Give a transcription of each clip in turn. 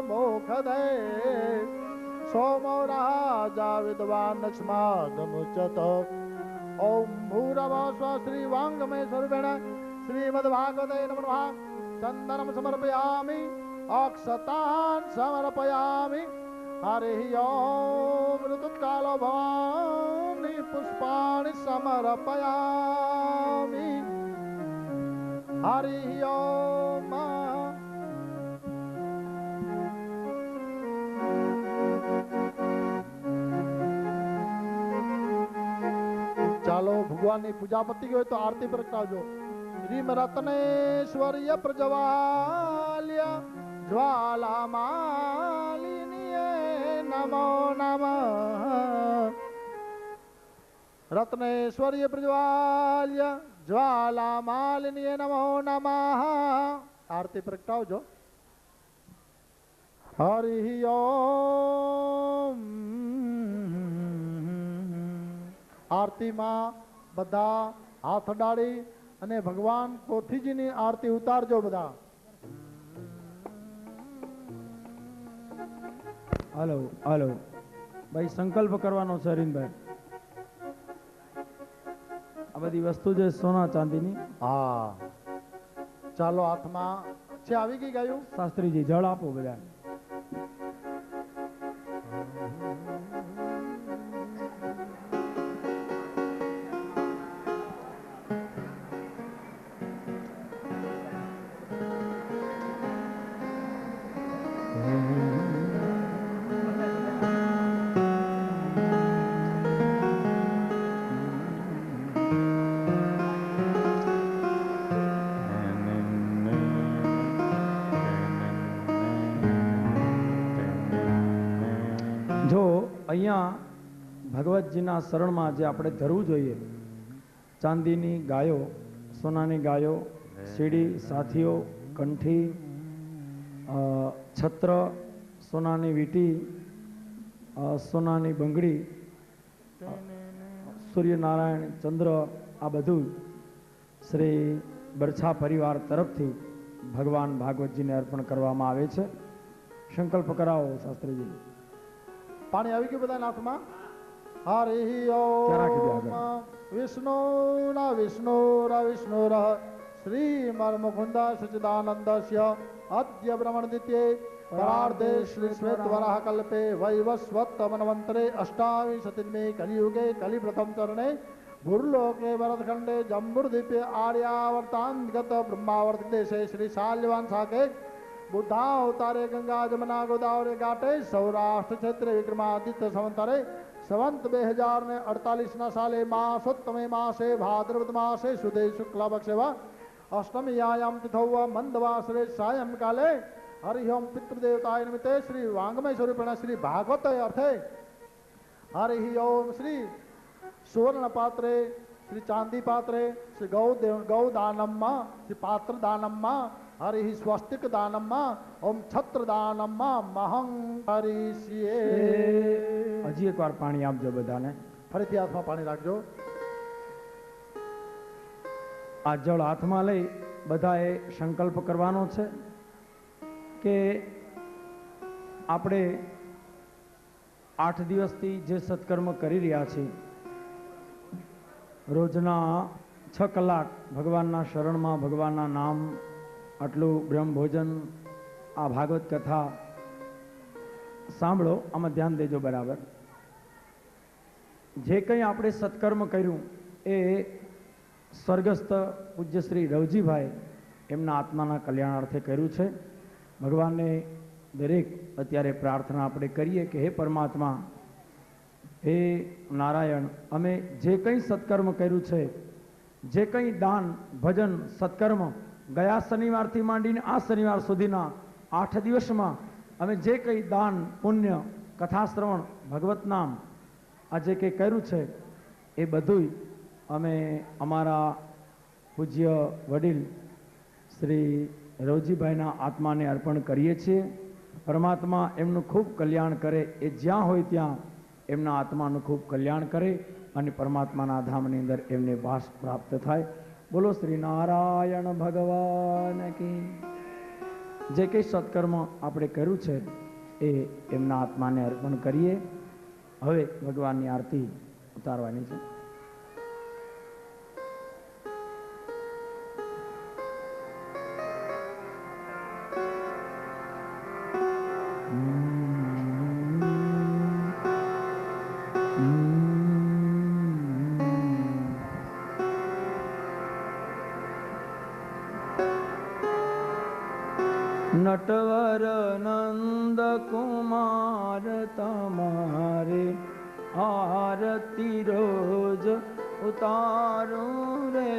मोखदे सोमो राजा विद्वान स्मादमुच्यत ओम भूरव स्व श्री वांगमय स्वरूपेण श्रीमद्भागवते नमः चंदनम समर्पयामि अक्षतान् समर्पयामि हरि ओम ऋतुकालो भवानि पुष्पाणि समर्पयामि हरि ओम। ચાલો ભગવાનની પૂજા પતી ગઈ તો આરતી પ્રગટાવજો. શ્રીમ રત્નેશ્વર્ય પ્રજવાલ્ય જ્વાલામાલિનીએ નમો નમઃ. રત્નેશ્વર્ય પ્રજવાલ્ય જ્વાલામાલિનીએ નમો નમઃ. આરતી પ્રગટાવજો. હરિ ઓમ. આરતીમાં બધા હાથ અડાડી અને ભગવાન પોથીજીની આરતી ઉતારજો બધા. હાલો હાલો ભાઈ, સંકલ્પ કરવાનો છે હરીનભાઈ. આ બધી વસ્તુ છે સોના ચાંદીની. હા ચાલો, હાથમાં છે આવી ગઈ ગાયું. શાસ્ત્રીજી જળ આપો બધા. જો અહીંયા ભગવતજીના શરણમાં જે આપણે ધરવું જોઈએ, ચાંદીની ગાયો, સોનાની ગાયો, સીડી, સાથીઓ, કંઠી, છત્ર, સોનાની વીંટી, સોનાની બંગડી, સૂર્યનારાયણ, ચંદ્ર, આ બધું શ્રી બરછા પરિવાર તરફથી ભગવાન ભાગવતજીને અર્પણ કરવામાં આવે છે. સંકલ્પ કરાવો શાસ્ત્રીજી. પાણી આવી ગયું બધા હાથમાં. હરિ ઓમ. વિષ્ણુના વિષ્ણુર વિષ્ણુર શ્રીમદ મુકુંદ સચ્ચિદાનંદસ્ય અદ્ય બ્રહ્મણદિત્યે પરાર્ધે શ્રી શ્વેત વરાહ કલ્પે વૈવસ્વત મન્વંતરે અષ્ટાવિંશતિમે કલિયુગે કલિપ્રથમ ચરણે ભૂર્લોકે ભરતખંડે જંબુર્દીપે આર્યાવર્તાંતગત બ્રહ્માવર્ત દેશે શ્રી શાલ્યવાન શાકે बुद्धावतारे गंगा जमुना गोदावरी घाटे सौराष्ट्र क्षेत्र विक्रमादित्य संवत्सरे संवत 2048 साले मासोत्तमे मासे भाद्रपद मासे सुदे शुक्ल पक्षे अष्टमीयां तिथौ मंदवासरे सायं काले हरि ओम पितृदेवताय निमित्ते श्री वांगमय स्वरूपेण श्री भागवत अर्थे हरि ओम श्री सुवर्ण पात्रे श्री चांदी पात्रे श्री गौदानम्मा श्री पात्र दानम्मा हरि स्वस्तिक दानम्मा ओम छत्र दानम्मा महं हरिष्ये. હજી એકવાર પાણી આપજો બધાને. ફરીથી હાથમાં પાણી રાખજો. આ જળ હાથમાં લઈ બધાએ સંકલ્પ કરવાનો છે કે આપણે 8 દિવસથી જે સત્કર્મ કરી રહ્યા છીએ, રોજના 6 કલાક ભગવાનના શરણમાં, ભગવાનના નામ, આટલું બ્રહ્મ ભોજન, આ ભાગવત કથા સાંભળો. આમાં ધ્યાન દેજો બરાબર. જે કંઈ આપણે સત્કર્મ કર્યું એ સ્વર્ગસ્થ પૂજ્ય શ્રી રવજીભાઈ એમના આત્માના કલ્યાણાર્થે કર્યું છે. ભગવાનને દરેક અત્યારે પ્રાર્થના આપણે કરીએ કે હે પરમાત્મા, હે નારાયણ, અમે જે કંઈ સત્કર્મ કર્યું છે, જે કંઈ દાન, ભજન, સત્કર્મ ગયા શનિવારથી માંડીને આ શનિવાર સુધીના 8 દિવસમાં અમે જે કંઈ દાન, પુણ્ય, કથા શ્રવણ, ભગવત નામ આ જે કંઈ કર્યું છે એ બધુંય અમે અમારા પૂજ્ય વડીલ શ્રી રવજીભાઈના આત્માને અર્પણ કરીએ છીએ. પરમાત્મા એમનું ખૂબ કલ્યાણ કરે, એ જ્યાં હોય ત્યાં એમના આત્માનું ખૂબ કલ્યાણ કરે અને પરમાત્માના ધામની અંદર એમને વાસ પ્રાપ્ત થાય. બોલો શ્રી નારાયણ ભગવાન કી. જે કંઈ સત્કર્મ આપણે કર્યું છે એ એમના આત્માને અર્પણ કરીએ. હવે ભગવાનની આરતી ઉતારવાની છે. નટવર નંદ કુમાર તમારે આરતી રોજ ઉતારું રે.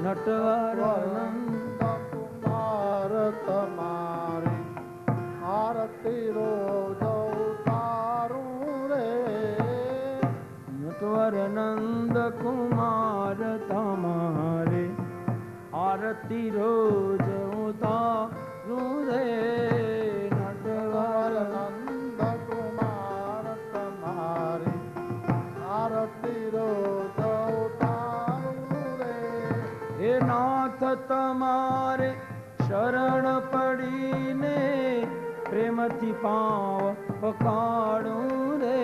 નટવર નંદ કુમાર તમારે આરતી રોજ ઉતારું રે. નટવર નંદ કુમાર તમારે આરતી રોજ ઉતારું રે. નટવર નંદ કુમાર તમારે આરતી રોજ ઉતારું રે. હે નાથ તમારે શરણ પડીને પ્રેમથી પાવ પકાડું રે.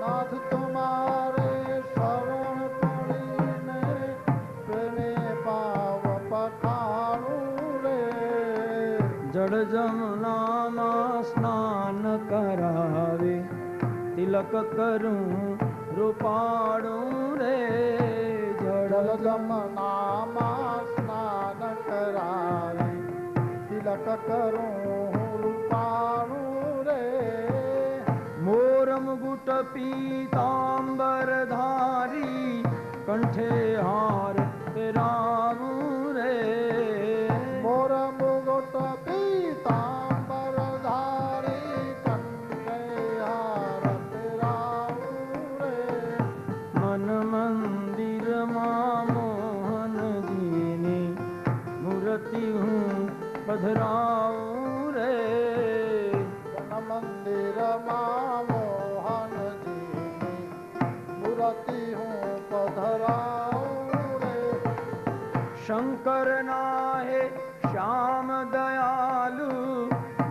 નાથ તમારે શરણ પડીને પ્રેમે પાવ પખાડું રે. જળ જમનામાં સ્નાન કરાવે તિલક કરું રૂપાડું રે. જળ જમનામાં સ્નાન કરાવે તિલક કરું રૂપાણું રે. મોર મુગુટ પીતાંબર ધારી કંઠે હાર પહેરાવું રે. મોર મુગટ પીતાંબર ધારી કંઠે હાર પહેરાવું રે. મન મંદિરમાં મોહનજીની મૂર્તિ હું પધરાવું રે. જન મંદિરમાં મોહનજીની મૂર્તિ હું પધરાવું રે. શંકર ના હે શ્યામ દયાલુ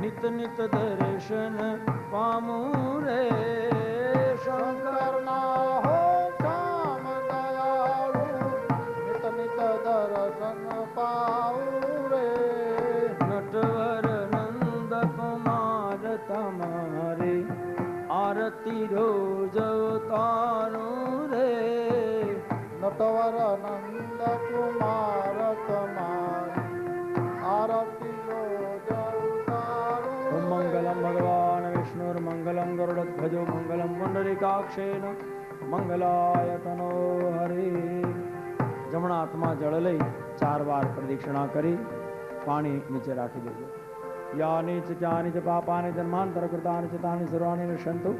નિત નિત દર્શન પામું રે. શંકર શંકરના હો શ્યામ દયાળુ નિત નિત દર્શન પાઉં રે. નટવર નંદ કુમાર તમારે આરતી રોજ ઉતારું રે. નટવર નંદ કુમાર તમારી આરતી રોજ ઉતારું રે. મંગલમ ભગવાન વિષ્ણુર્મંગલમ ગરુડધ્વજો મંગલમ પુંડરીકાક્ષેન મંગલાય તનો હરે. જમણા હાથમાં જળ લઈ 4 વાર પ્રદક્ષિણા કરી પાણી નીચે રાખી દેજો. યાની ચ ક્યાની ચ પાપાની જન્માંતર કૃતાની ચ તાની સર્વાણી નિશંતુ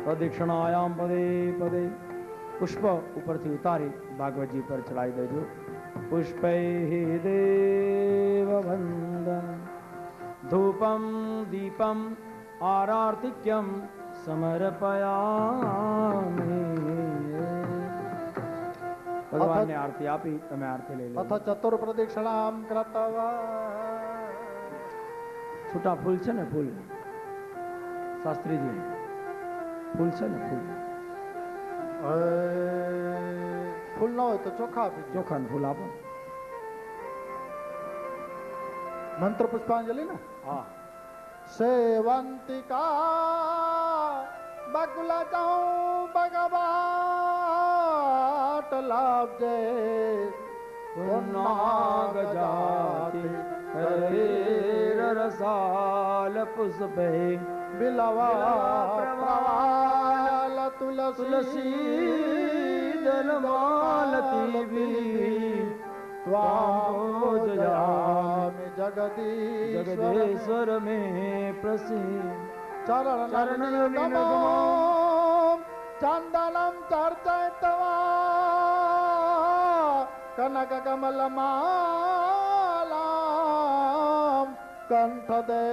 પ્રદક્ષિણાયામ પદે પદે. પુષ્પ ઉપરથી ઉતારી ભાગવતજી પર ચડાવી દેજો. પુષ્પૈ દેવ વંદન ધૂપમ દીપમ આરાર્તિક્યમ સમર્પયામિ. ભગવાનને આરતી આપી તમે આરતી લઈ લો. અથ ચતુર પ્રદક્ષિણામ કૃતવા. છૂટા ફૂલ છે ને ફૂલ શાસ્ત્રીજી ફૂલ છે ને ફૂલ ફૂલ ન હોય તો ચોખા આપી દો. ચોખા ફૂલ આપો. મંત્ર પુષ્પાંજલિ ને. હા. સેવંતિકા બકુલ જાઉં ભગવાટ લાભજે પુનાગ જાતિ હરેર રસાલ પુષ્પે બિલવા પ્રવાલ તુલસી દલમાલતી બિલી ત્વામોજયામિ જગદીશ્વર में प्रसिद्ध ચરણ નમો ચંદનમ ચર્ચયિત્વા કનક કમલ માલામ કંઠદે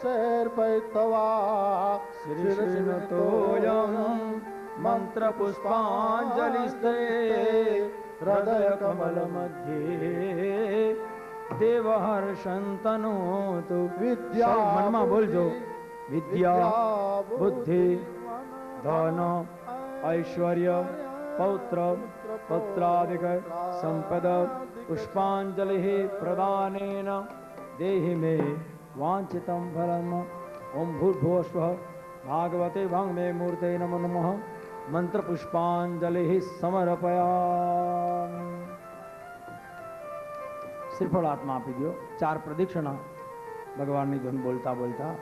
શેર્પયિત્વા શિરસિનતોયમ મંત્ર પુષ્પાંજલિસ્તે હૃદય કમલ મધ્યે દેવ હર્ષંતનોતુ વિદ્યા સૌ મનમાં બોલજો. બુદ્ધિ, વિદ્યા બુદ્ધિ ધન ઐશ્વર્ય પૌત્ર પુત્રાદિક સંપદ પુષ્પાંજલિ પ્રદાનેન દેહિ મે વાંછિતમ ફલમ. ઓમ ભૂર્ભુવસ્વઃ ભાગવતે ભાંગમે મૂર્તે નમો નમઃ. મંત્ર પુષ્પાંજલિ સમર્પયામિ. શ્રીફળ હાથમાં આપી દો. 4 પ્રદક્ષિણા ભગવાનની ધૂન બોલતા બોલતા.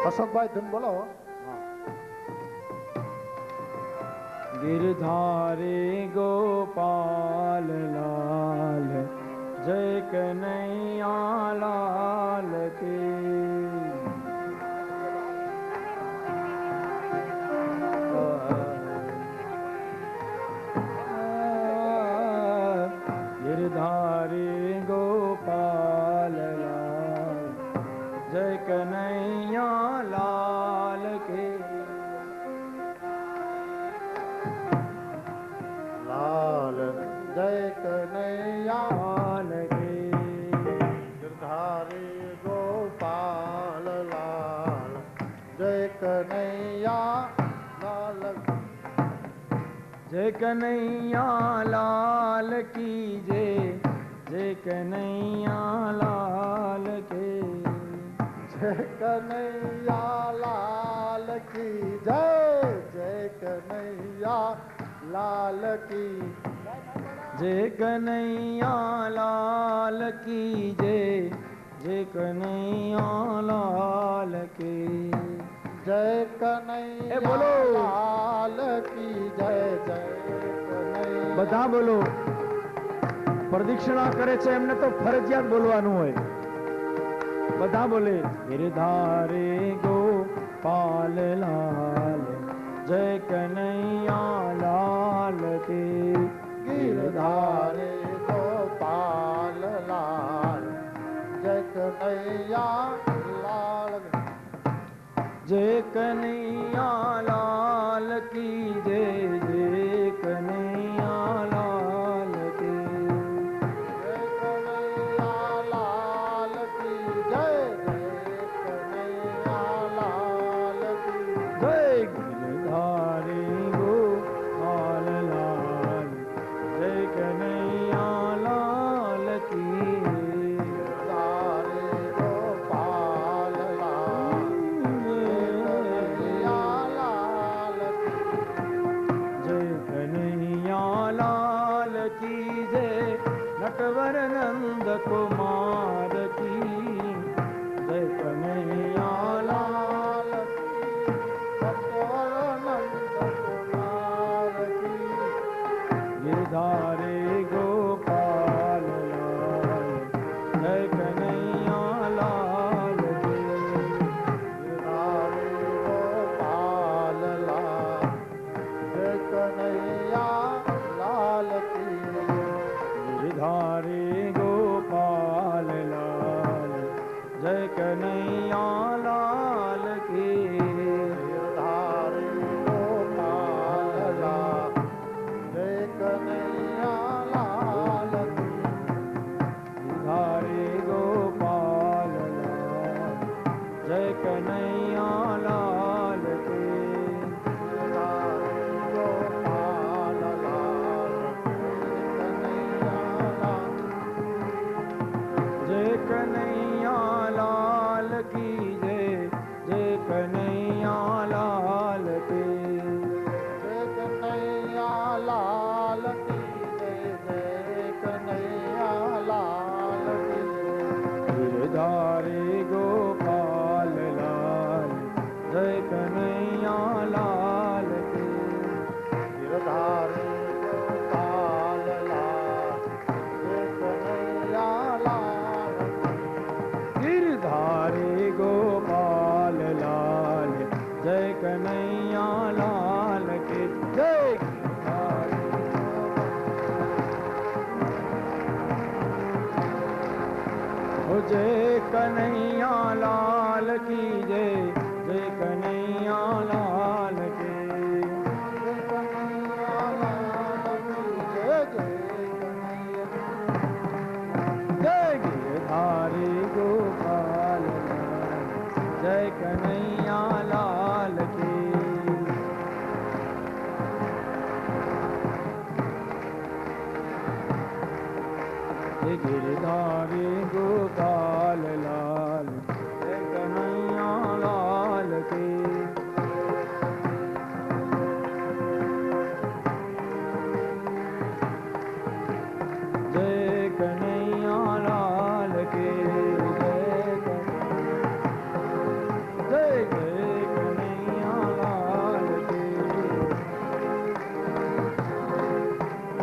અશોકભાઈ ધૂન બોલો. गिरधारे गोपाल लाल जय कन्हैया लाल के. गिरधारे गोपाल लाल जय कन्हैया लाल के. લાલ જય કનૈયા लाल के. गिरधारी गोपाल लाल जय कन्हैया लाल. जय कन्हैया लाल की जय. जय कन्हैया लाल के. जय कन्हैया लाल की जय. जय कन्हैया लाल की जय कन्हैया लाल की जय. जय कन्हैया लाल के. जय कन्हैया बोलो. लाल की जय. जय कन्हैया. બધા બોલો. પ્રદક્ષિણા કરે છે એમને તો ફરજિયાત બોલવાનું હોય. બધા બોલે. गिरधारे गोपाल लाल जय कन्हैया लाल के. गिरधारे गोपाल लाल जय कन्हैया लाल. जय कन्हैया लाल की जय. जय कन्हैया लाल के. जय कन्हैया लाल की जय. जय कन्हैया लाल की जय गिरधारी गोपाल लाल जय कन्हैया लाल की. गिरधारे गोपाल लाल कन्हैया लाल की. जय कन्हैया लाल की जय. नटवर नंद कुमार की जय. कन्हैया लाल लाल की सत्वरनंद कुमार की. गिरधारे गोपाल लाल जय कन्हैया लाल के. गिरधारे गोपाल लाल जय कन्हैया लाल की. गिरधारे गोपाल लाल जय कन्हैया लाल के. गिरधारे गोपाल लाल जय कन्हैया लाल की. गिरधारे गोपाल लाल जय कन्हैया लाल के. गिरधारे गोपाल लाल जय कन्हैया लाल. जय कन्हैया लाल की जय. जय कन्हैया लाल के. जय कन्हैया लाल की जय. जय कन्हैया लाल की. गिरधारे गोपाल लाल जय कन्हैया लाल के. गिरधारे गोपाल लाल जय कन्हैया लाल की. गिरधारे गोपाल लाल કનૈયા લાલ કી જય. જય કનૈયા લાલ કી જય. જય કનૈયા લાલ કી. જય ગિરધારી ગોપાલ જય કનૈયા લાલ કી. જય ગિરધારી ગોપાલ લાલ જય કનૈયા લાલ કી. જય કનૈયા લાલ કી. જય કનૈયા લાલ કી.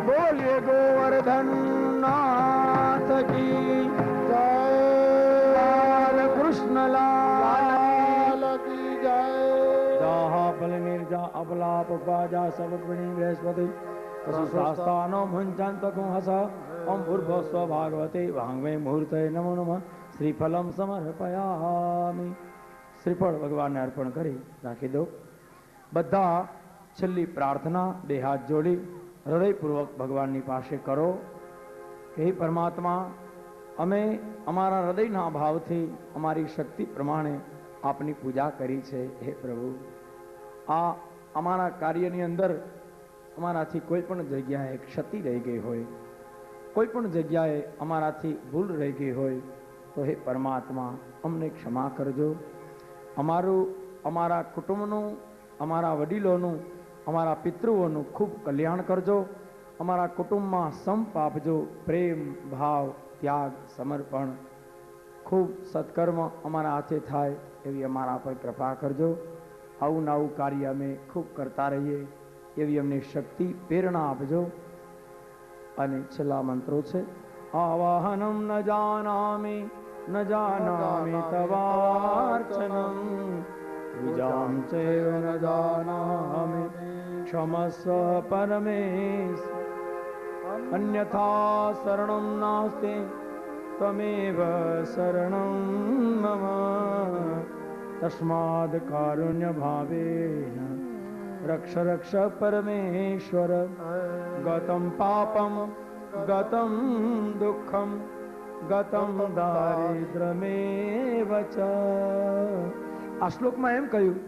બોલીએ ગોવર્ધન નાથ કી જય. કૃષ્ણલાલ કી જય. જાહા ફલ નિર્જા અબલા પપાજા સબત્વની બૃહસ્પતિ પશુ શાસ્તાનો મુંચાંતકું હસ ઓમ ભૂર્ભુવસ્વ ભાગવતે વાંગવે મુહૂર્તે નમો નમઃ. શ્રીફલમ સમર્પયામિ. શ્રીફળ ભગવાનને અર્પણ કરી રાખી દો. બધા છેલ્લી પ્રાર્થના બે હાથ જોડી હૃદયપૂર્વક ભગવાનની પાસે કરો કે હે પરમાત્મા, અમે અમારા હૃદયના ભાવથી અમારી શક્તિ પ્રમાણે આપની પૂજા કરી છે. હે પ્રભુ, આ અમારા કાર્યની અંદર અમારાથી કોઈ પણ જગ્યાએ ક્ષતિ રહી ગઈ હોય, કોઈ પણ જગ્યાએ અમારાથી ભૂલ રહી ગઈ હોય તો હે પરમાત્મા અમને ક્ષમા કરજો. અમારા કુટુંબનું, અમારા વડીલોનું, અમારા પિતૃઓનું ખૂબ કલ્યાણ કરજો. અમારા કુટુંબમાં સંપ આપજો. પ્રેમ, ભાવ, ત્યાગ, સમર્પણ, ખૂબ સત્કર્મ અમારા હાથે થાય એવી અમારા પર કૃપા કરજો. આવું નવું કાર્ય અમે ખૂબ કરતા રહીએ એવી અમને શક્તિ, પ્રેરણા આપજો. અને છેલ્લા મંત્રો છે આવાહનમ ન જાનામિ તવાર્ચનમ પૂજામ ચૈવ ન જાનામિ ક્ષમસ્વ પરમેશ અન્યથા શરણં નાસ્તિ ત્વમેવ શરણં મમ તસ્માદ કારુણ્ય ભાવેન રક્ષ રક્ષ પરમેશ્વર ગતમ પાપમ ગતમ દુઃખમ ગતમ દારિદ્ર્યમેવ ચ. આ શ્લોકમાં એમ કહ્યું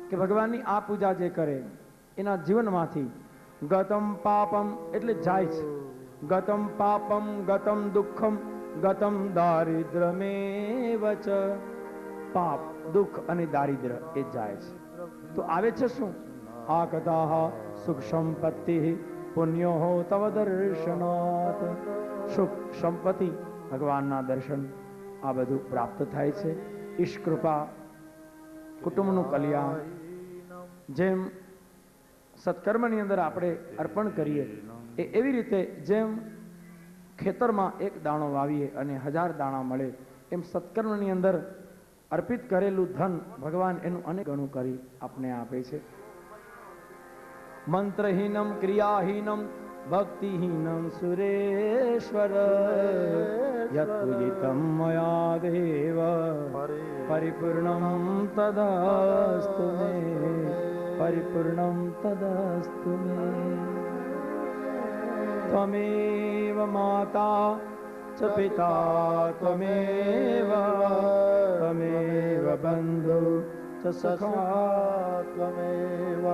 કે ભગવાનની આ પૂજા જે કરે એના જીવનમાંથી ગતમ પાપમ એટલે જાય છે, ગતમ પાપમ ગતમ દુઃખમ ગતમ દારિદ્ર્યમેવ ચ. પાપ, દુઃખ અને દારિદ્ર્ય એ જાય છે. તો આવે છે શું? આ કથા સુખ સંપત્તિ પુણ્યો તવ દર્શનાત. સુખ સંપત્તિ, ભગવાનના દર્શન, આ બધું પ્રાપ્ત થાય છે. ઈશ કૃપા, કુટુંબનું કલ્યાણ. જેમ સત્કર્મની અંદર આપણે અર્પણ કરીએ એવી રીતે જેમ ખેતરમાં એક દાણો વાવીએ અને 1000 દાણા મળે, એમ સત્કર્મની અંદર અર્પિત કરેલું ધન ભગવાન એનું અનેક ગણું કરી આપને આપે છે. મંત્રહીનમ ક્રિયાહીનમ ભક્તિહીનમ સુરેશ્વર યત પૂજિતમ મયા દેવ પરિપૂર્ણમ તદસ્તુ મે. પરિપૂર્ણમ તદસ્તુ મે. ત્વમેવ માતા ચ પિતા ત્વમેવ બંધુ ચ સખા ત્વમેવ.